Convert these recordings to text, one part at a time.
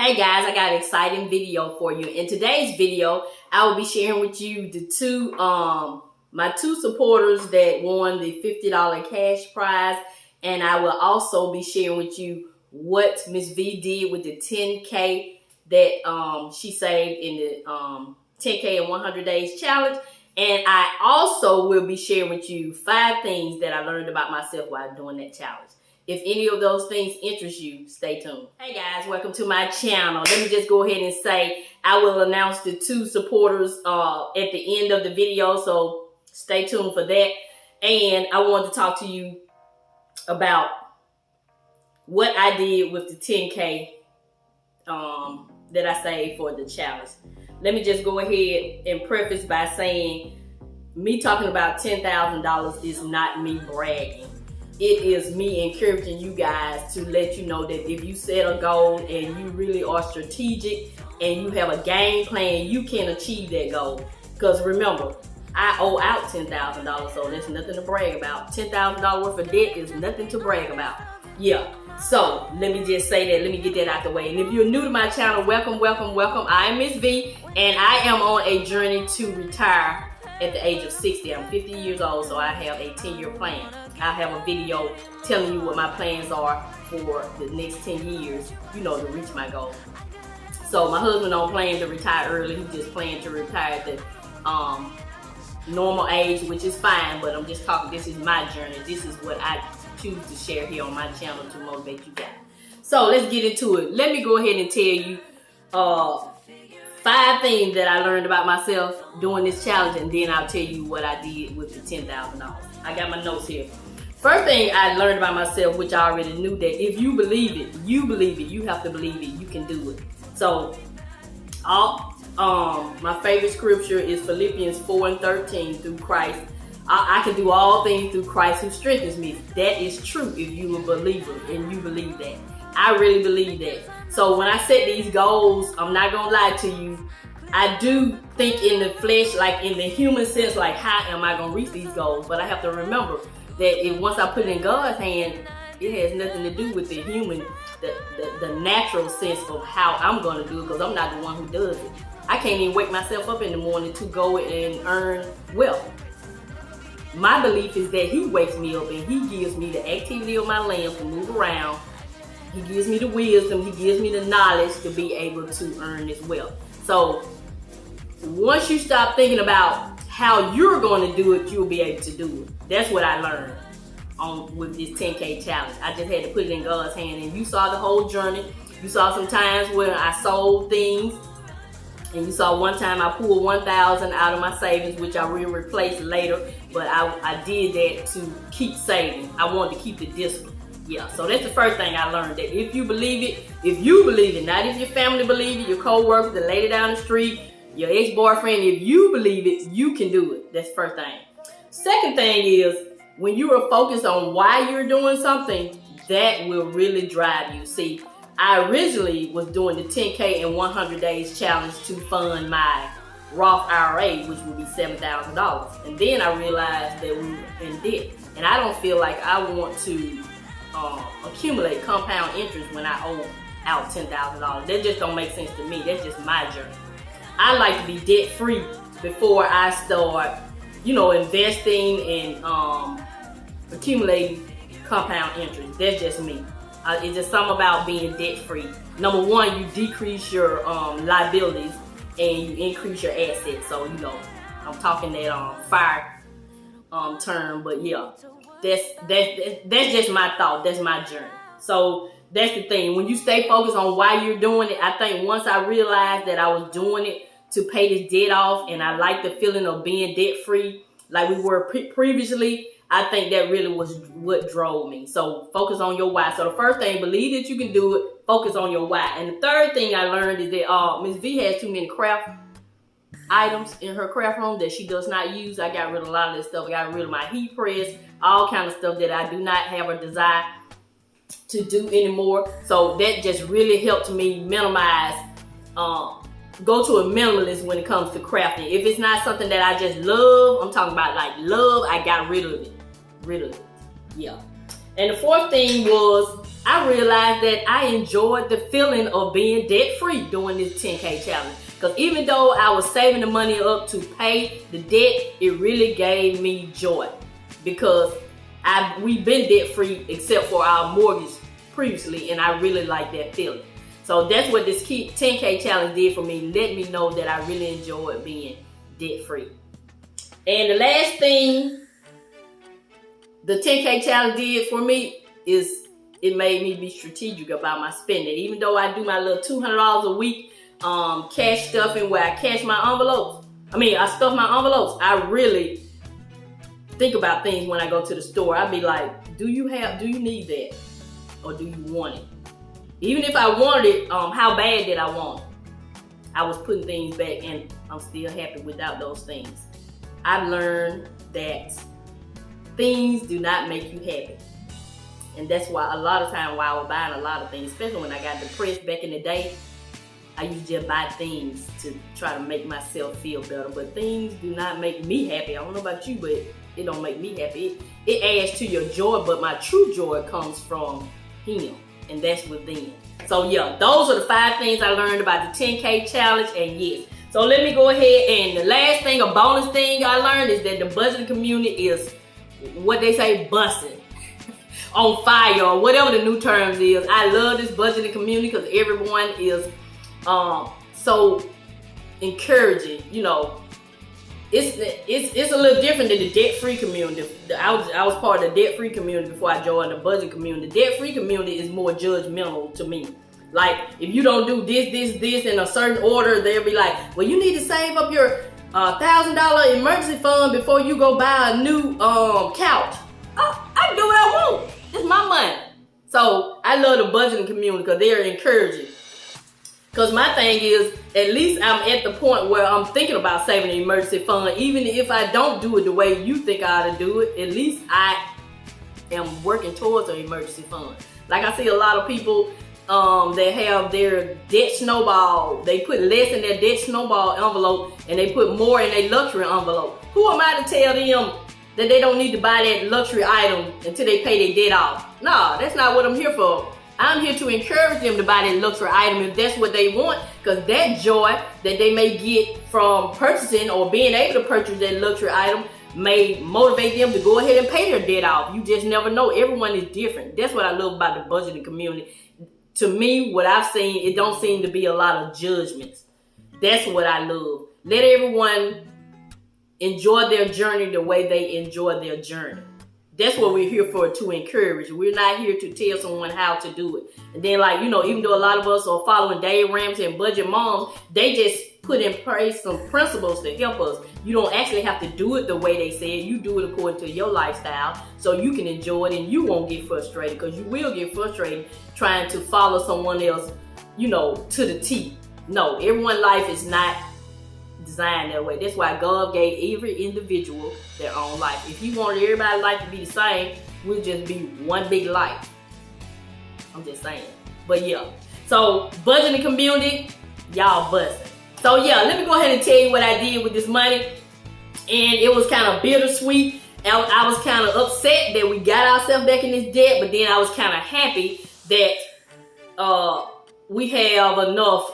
Hey guys, I got an exciting video for you. In today's video, I will be sharing with you the my two supporters that won the $50 cash prize, and I will also be sharing with you what Mrs Vee did with the 10K that she saved in the 10K in 100 days challenge. And I also will be sharing with you 5 things that I learned about myself while doing that challenge. If any of those things interest you, stay tuned. Hey guys, welcome to my channel. Let me just go ahead and say I will announce the 2 supporters at the end of the video, so stay tuned for that. And I wanted to talk to you about what I did with the 10K that I saved for the challenge. Let me just go ahead and preface by saying me talking about $10,000 is not me bragging. It is me encouraging you guys to let you know that if you set a goal and you really are strategic and you have a game plan, you can achieve that goal. Because remember, I owe out $10,000, so there's nothing to brag about. $10,000 worth of debt is nothing to brag about. Yeah, so let me just say that, let me get that out the way. And if you're new to my channel, welcome, welcome, welcome. I am Mrs Vee, and I am on a journey to retire at the age of 60. I'm 50 years old, so I have a 10-year plan. I have a video telling you what my plans are for the next 10 years, you know, to reach my goal. So my husband don't plan to retire early. He just planned to retire at the normal age, which is fine, but I'm just talking, this is my journey. This is what I choose to share here on my channel to motivate you guys. So let's get into it. Let me go ahead and tell you 5 things that I learned about myself doing this challenge, and then I'll tell you what I did with the $10,000. I got my notes here. First thing I learned about myself, which I already knew, that if you believe it, you believe it. You have to believe it. You can do it. So, my favorite scripture is Philippians 4:13. Through Christ, I can do all things through Christ who strengthens me. That is true if you're a believer and you believe that. I really believe that. So when I set these goals, I'm not gonna lie to you, I do think in the flesh, like in the human sense, like how am I gonna reach these goals? But I have to remember that once I put it in God's hand, it has nothing to do with the human, the natural sense of how I'm gonna do it, because I'm not the one who does it. I can't even wake myself up in the morning to go and earn wealth. My belief is that He wakes me up and He gives me the activity of my limbs to move around. He gives me the wisdom, He gives me the knowledge to be able to earn this wealth. So once you stop thinking about how you're going to do it, you'll be able to do it. That's what I learned with this 10K challenge. I just had to put it in God's hand, and you saw the whole journey. You saw some times where I sold things, and you saw one time I pulled $1,000 out of my savings, which I will replace later, but I did that to keep saving. I wanted to keep the discipline. Yeah, so that's the first thing I learned, that if you believe it, not if your family believe it, your co-worker, the lady down the street, your ex-boyfriend, if you believe it, you can do it. That's the first thing. Second thing is, when you are focused on why you're doing something, that will really drive you. See, I originally was doing the 10K in 100 days challenge to fund my Roth IRA, which would be $7,000. And then I realized that we were in debt. And I don't feel like I want to accumulate compound interest when I owe out $10,000. That just don't make sense to me. That's just my journey. I like to be debt free before I start, you know, investing and accumulating compound interest. That's just me. It's just something about being debt free. Number one, you decrease your liabilities and you increase your assets. So, you know, I'm talking that fire term, but yeah. That's just my thought. That's my journey. So that's the thing. When you stay focused on why you're doing it, I think once I realized that I was doing it to pay this debt off, and I like the feeling of being debt free like we were previously, I think that really was what drove me. So focus on your why. So the first thing, believe that you can do it. Focus on your why. And the third thing I learned is that Mrs Vee has too many craft items in her craft room that she does not use. I got rid of a lot of this stuff. I got rid of my heat press, all kind of stuff that I do not have a desire to do anymore. So that just really helped me minimize, go to a minimalist when it comes to crafting. If it's not something that I just love, I'm talking about like love, I got rid of it. Yeah. And the fourth thing was I realized that I enjoyed the feeling of being debt-free during this 10K challenge. Because even though I was saving the money up to pay the debt, it really gave me joy. Because we've been debt-free except for our mortgage previously, and I really like that feeling. So that's what this 10K challenge did for me. Let me know that I really enjoyed being debt-free. And the last thing the 10K challenge did for me is it made me be strategic about my spending. Even though I do my little $200 a week cash stuffing where I cash my envelopes. I stuff my envelopes. I really think about things when I go to the store. I'd be like, do you need that? Or do you want it? Even if I wanted it, how bad did I want it? I was putting things back and I'm still happy without those things. I've learned that things do not make you happy. And that's why a lot of time while I was buying a lot of things, especially when I got depressed back in the day, I used to just buy things to try to make myself feel better. But things do not make me happy. I don't know about you, but it don't make me happy. It adds to your joy, but my true joy comes from Him, and that's within. So yeah, those are the 5 things I learned about the 10K challenge, and yes. So let me go ahead, and the last thing, a bonus thing I learned is that the budgeting community is what they say, busting. On fire, or whatever the new terms is. I love this budgeting community because everyone is so encouraging. It's a little different than the debt-free community. I was part of the debt-free community before I joined the budget community. The debt-free community is more judgmental to me. Like, if you don't do this in a certain order, they'll be like, well, you need to save up your $1,000 emergency fund before you go buy a new couch. I can do what I want. It's my money. So I love the budgeting community because they're encouraging. Because my thing is, at least I'm at the point where I'm thinking about saving an emergency fund. Even if I don't do it the way you think I ought to do it, at least I am working towards an emergency fund. Like, I see a lot of people that have their debt snowball. They put less in their debt snowball envelope and they put more in their luxury envelope. Who am I to tell them that they don't need to buy that luxury item until they pay their debt off? No, that's not what I'm here for. I'm here to encourage them to buy that luxury item if that's what they want, because that joy that they may get from purchasing or being able to purchase that luxury item may motivate them to go ahead and pay their debt off. You just never know. Everyone is different. That's what I love about the budgeting community. To me, what I've seen, it don't seem to be a lot of judgments. That's what I love. Let everyone enjoy their journey the way they enjoy their journey. That's what we're here for, to encourage. We're not here to tell someone how to do it. And then, like, even though a lot of us are following Dave Ramsey and Budget Moms, they just put in place some principles to help us. You don't actually have to do it the way they said. You do it according to your lifestyle so you can enjoy it and you won't get frustrated, because you will get frustrated trying to follow someone else, to the T. No, everyone's life is not designed that way. That's why God gave every individual their own life. If He wanted everybody's life to be the same, we'll just be one big life. I'm just saying. But yeah, so budgeting community, y'all busting. So yeah, let me go ahead and tell you what I did with this money. And it was kind of bittersweet. I was kind of upset that we got ourselves back in this debt, but then I was kind of happy that we have enough,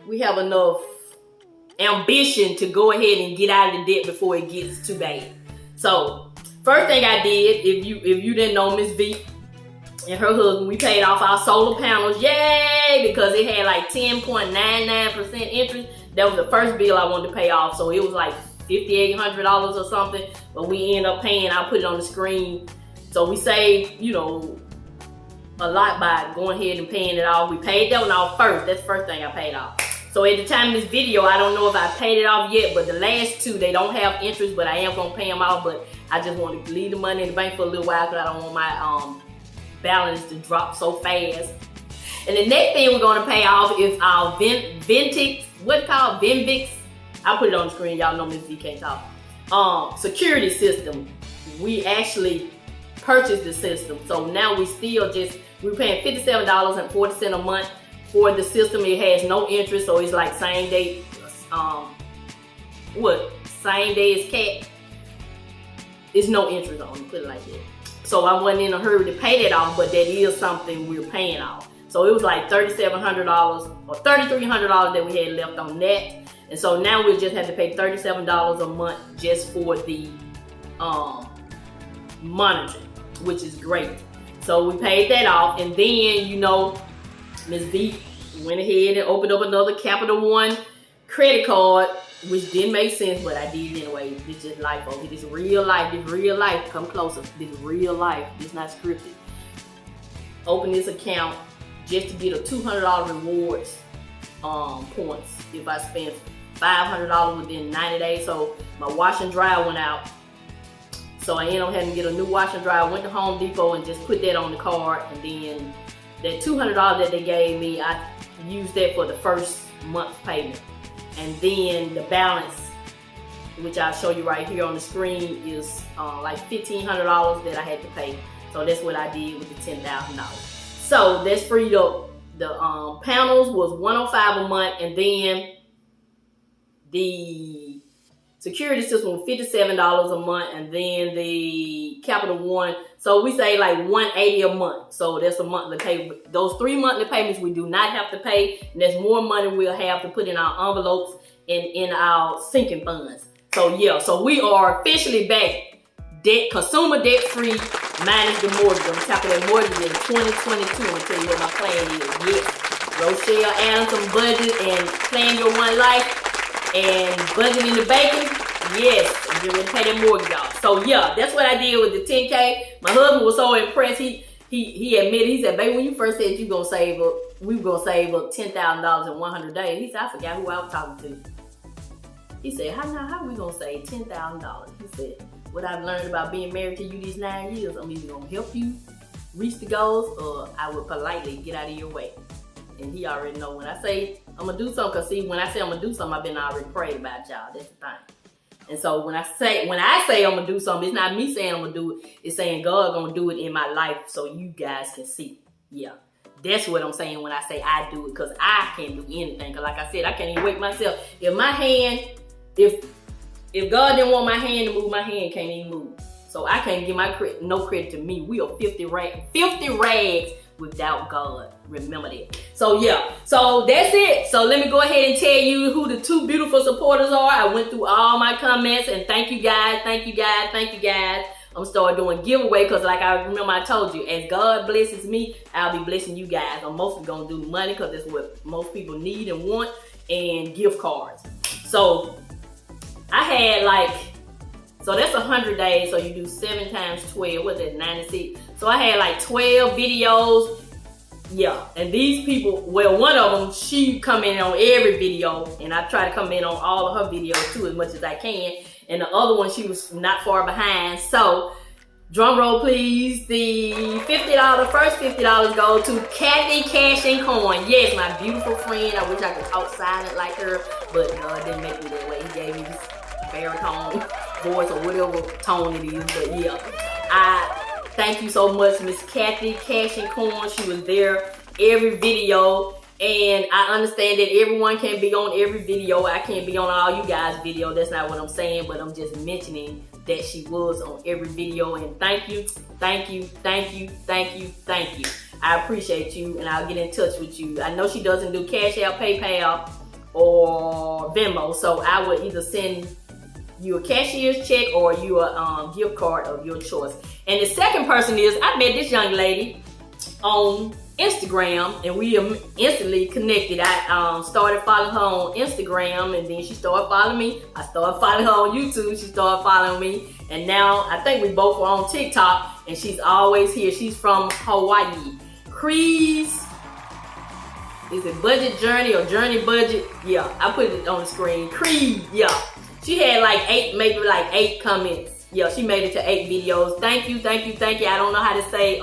we have enough ambition to go ahead and get out of the debt before it gets too bad. So first thing I did, if you didn't know, Mrs Vee and her husband, we paid off our solar panels. Yay! Because it had like 10.99% interest. That was the first bill I wanted to pay off. So it was like $5,800 or something. But we ended up paying, I'll put it on the screen. So we saved, a lot by going ahead and paying it off. We paid that one off first. That's the first thing I paid off. So at the time of this video, I don't know if I paid it off yet, but the last 2, they don't have interest, but I am going to pay them off. But I just want to leave the money in the bank for a little while because I don't want my balance to drop so fast. And the next thing we're going to pay off is our Vivint, Vivint. I'll put it on the screen. Y'all know Mrs Vee can't talk. Security system. We actually purchased the system. So now we're paying $57.40 a month for the system. It has no interest, so it's like same day. Same day as cat. It's no interest on it, put it like that. So I wasn't in a hurry to pay that off, but that is something we're paying off. So it was like $3,700 or $3,300 that we had left on that. And so now we just have to pay $37 a month just for the monitoring, which is great. So we paid that off, and then, you know, Mrs Vee went ahead and opened up another Capital One credit card, which didn't make sense, but I did it anyway. This is life, folks. This is real life. This is real life. Come closer. This is real life. This is not scripted. Open this account just to get a $200 rewards points if I spend $500 within 90 days. So my wash and dry went out. So I ended up having to get a new wash and dry. I went to Home Depot and just put that on the card, and then that $200 that they gave me, I used that for the first month's payment. And then the balance, which I'll show you right here on the screen, is like $1,500 that I had to pay. So that's what I did with the $10,000. So that's freed up. The panels was $105 a month, and then the security system was $57 a month, and then the Capital One, so we say like $180 a month. So that's a monthly payment. Those 3 monthly payments we do not have to pay, and there's more money we'll have to put in our envelopes and in our sinking funds. So yeah, so we are officially back consumer debt free minus the mortgage. I'm talking that mortgage in 2022. I'm gonna tell you what my plan is. Yes, Rochelle, add some budget and plan your one life. And budget in the banking, yes, I'm going to pay that mortgage off. So yeah, that's what I did with the 10K. My husband was so impressed. He admitted, he said, baby, when you first said we were gonna save up $10,000 in 100 days, he said, I forgot who I was talking to. He said, how are we gonna save $10,000? He said, what I've learned about being married to you these 9 years, I'm either gonna help you reach the goals, or I will politely get out of your way. And he already know when I say I'm gonna do something, cause see, when I say I'm gonna do something, I've been already prayed about y'all. That's the thing. And so when I say I'm gonna do something, it's not me saying I'm gonna do it. It's saying God gonna do it in my life so you guys can see. Yeah, that's what I'm saying when I say I do it, cause I can't do anything. Cause like I said, I can't even wake myself. If my hand, if God didn't want my hand to move, my hand can't even move. So I can't give no credit to me. We are 50 rags without God. Remember that. So yeah, so that's it. So let me go ahead and tell you who the 2 beautiful supporters are. I went through all my comments, and thank you guys, thank you guys, thank you guys. I'm starting doing giveaway, because like I remember I told you, as God blesses me, I'll be blessing you guys. I'm mostly gonna do money, because that's what most people need and want, and gift cards. So I had so that's 100 days, so you do 7 times 12, what's that, 96? So I had like 12 videos, yeah, and these people, well, one of them, she come in on every video, and I try to come in on all of her videos too, as much as I can, and the other one, she was not far behind. So, drum roll please, the first $50 go to Kathy Cash and Coin. Yes, my beautiful friend. I wish I could talk silent like her, but God didn't make me that way. He gave me this baritone voice or whatever tone it is. But yeah, I thank you so much, Miss Kathy Cash and Coin. She was there every video, and I understand that everyone can't be on every video. I can't be on all you guys' video. That's not what I'm saying, but I'm just mentioning that she was on every video. And thank you, thank you, thank you, thank you, thank you. I appreciate you, and I'll get in touch with you. I know she doesn't do Cash App, PayPal, or Venmo, so I would either send you a cashier's check or you a gift card of your choice. And the second person is, I met this young lady on Instagram, and we instantly connected. I started following her on Instagram, and then she started following me. I started following her on YouTube. She started following me, and now I think we both were on TikTok, and she's always here. She's from Hawaii. Crease, is it Budget Journey or Journey Budget? Yeah, I put it on the screen. Creed, yeah. She had like 8 comments. Yeah, she made it to 8 videos. Thank you, thank you, thank you. I don't know how to say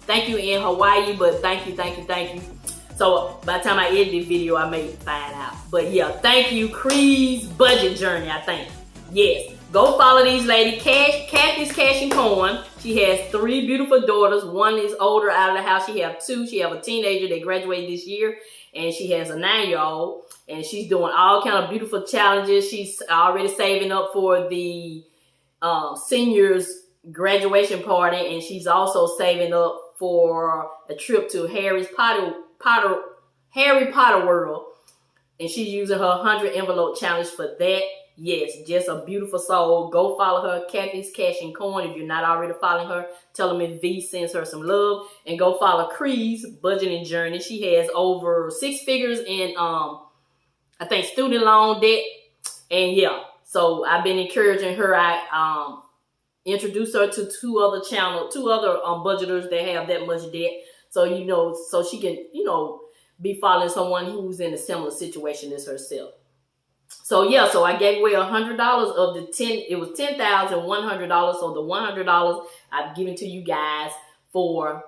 thank you in Hawaii, but thank you, thank you, thank you. So by the time I edit this video, I may find out. But yeah, thank you, Creed's Budget Journey, I think. Yes, go follow these ladies. Kathy's Cash and Coin. She has 3 beautiful daughters. One is older, out of the house. She have 2. She have a teenager that graduated this year, and she has a 9-year-old. And she's doing all kind of beautiful challenges. She's already saving up for the seniors graduation party, and she's also saving up for a trip to Harry Potter World, and she's using her 100 envelope challenge for that. Yes, just a beautiful soul. Go follow her, Kathy's Cash and Coin. If you're not already following her, tell them Mrs Vee sends her some love. And go follow Cree's budgeting journey. She has over 6 figures in, I think, student loan debt. And yeah, so I've been encouraging her. I introduced her to two other budgeters that have that much debt. So, you know, so she can, you know, be following someone who's in a similar situation as herself. So yeah, so I gave away $100 of the it was $10,100. So the $100 I've given to you guys for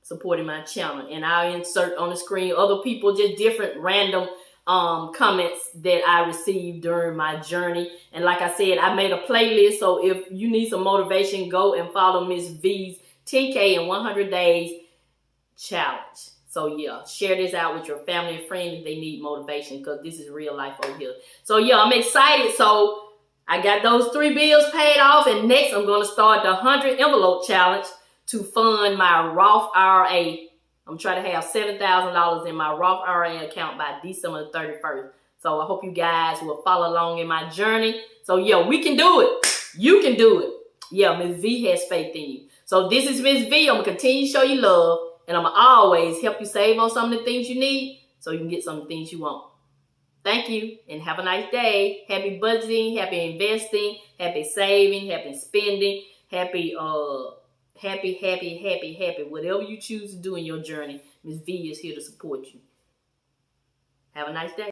supporting my channel. And I'll insert on the screen other people, just different random comments that I received during my journey. And like I said, I made a playlist. So if you need some motivation, go and follow Miss V's 10K in 100 days challenge. So yeah, share this out with your family and friends if they need motivation, because this is real life over here. So yeah, I'm excited. So I got those 3 bills paid off, and next I'm going to start the 100 envelope challenge to fund my Roth IRA. I'm trying to have $7,000 in my Roth IRA account by December 31st. So I hope you guys will follow along in my journey. So yeah, we can do it. You can do it. Yeah, Miss V has faith in you. So this is Miss V. I'm going to continue to show you love. And I'm going to always help you save on some of the things you need so you can get some of the things you want. Thank you, and have a nice day. Happy budgeting, happy investing, happy saving, happy spending, happy, whatever you choose to do in your journey. Miss V is here to support you. Have a nice day.